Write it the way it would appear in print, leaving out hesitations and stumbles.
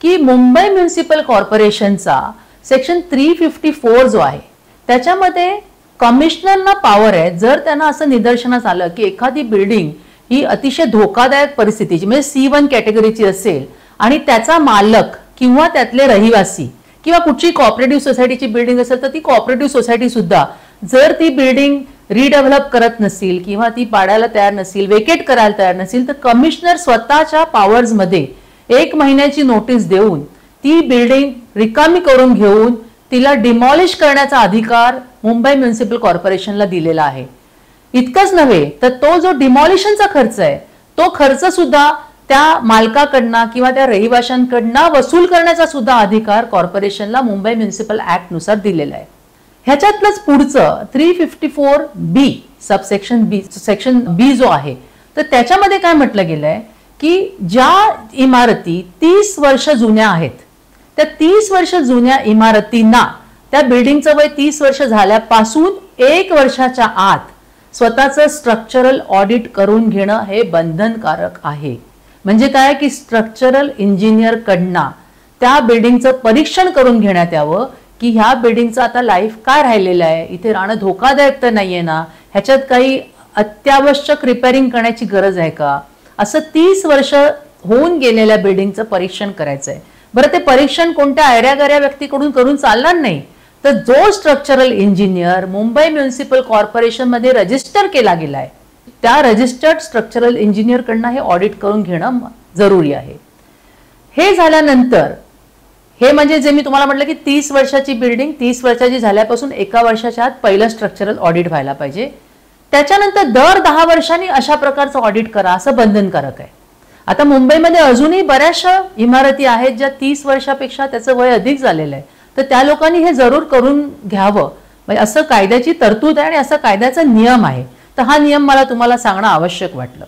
की Mumbai municipal कॉर्पोरेशनचा section 354 जो आहे त्याच्यामध्ये कमिशनरना पॉवर आहे, जर त्यांना असं निदर्शनास आलं की एखादी बिल्डिंग ही अतिशय धोकादायक परिस्थितीची म्हणजे C1 कॅटेगरीची असेल आणि त्याचा मालक किंवा त्यातले रहिवासी किंवा कुठची कोऑपरेटिव्ह सोसायटीची बिल्डिंग असेल तर ती कोऑपरेटिव्ह सोसायटी सुद्धा जर ती बिल्डिंग रिडेव्हलप करत नसेल किंवा ती पाडायला तयार नसेल, वेकेट करायला तयार नसेल, तर कमिशनर स्वतःच्या पॉवर्स मध्ये 1 महिन्याची नोटीस देऊन ती बिल्डिंग रिकामी करून घेऊन तिला डिमॉलिश करण्याचा अधिकार मुंबई म्युनिसिपल कॉर्पोरेशनला दिलेला आहे. इतकंच नव्हे तर तो जो डिमॉलिशनचा खर्च आहे तो खर्च सुद्धा त्या मालकाकडनं किंवा त्या रहिवाशांकडनं वसूल करण्याचा सुद्धा अधिकार कॉर्पोरेशनला मुंबई म्युनिसिपल ऍक्ट नुसार दिलेला आहे. ह्याच्यातलंच पुढचं 354B सबसेक्शन बी सेक्शन बी जो आहे तर त्याच्यामध्ये काय म्हटलं गेलंय की ज्या इमारती 30 वर्ष जुन्या आहेत त्या 30 वर्ष जुन्या इमारतींना त्या बिल्डिंगचं वय 30 वर्ष झाल्यापासून 1 वर्षाच्या आत स्वतःचं स्ट्रक्चरल ऑडिट करून घेणं हे बंधनकारक आहे. म्हणजे काय की स्ट्रक्चरल इंजिनियर कडनं त्या बिल्डिंगचं परीक्षण करून घेण्यात यावं की ह्या बिल्डिंगचं आता लाईफ काय राहिलेलं आहे, इथे राहणं धोकादायक तर नाहीये ना, ह्याच्यात काही अत्यावश्यक रिपेअरिंग करण्याची गरज आहे का, असं 30 वर्ष होऊन गेलेल्या बिल्डिंगचं परीक्षण करायचं आहे. बरं, ते परीक्षण कोणत्या ऐऱ्यागऱ्या व्यक्तीकडून करून चालणार नाही, तर जो structural engineer Mumbai municipal corporation मध्ये रजिस्टर केला गेलाय त्या रजिस्टर्ड स्ट्रक्चरल इंजिनियर कडनं हे ऑडिट करून घेणं जरुरी आहे. हे झाल्यानंतर हे म्हणजे जे मी तुम्हाला म्हटलं की 30 वर्षाची बिल्डिंग 30 वर्षाची झाल्यापासून 1 वर्षाच्या आत पहिलं स्ट्रक्चरल ऑडिट व्हायला पाहिजे. त्याच्यानंतर दर 10 वर्षांनी अशा प्रकारचं ऑडिट करा असं बंधनकारक आहे. आता मुंबईमध्ये अजूनही बऱ्याचशा इमारती आहेत ज्या 30 वर्षापेक्षा त्याचं वय अधिक झालेलं आहे, तर त्या लोकांनी हे जरूर करून घ्यावं. म्हणजे असं कायद्याची तरतूद आहे आणि असा कायद्याचा नियम आहे, तर हा नियम मला तुम्हाला सांगणं आवश्यक वाटलं.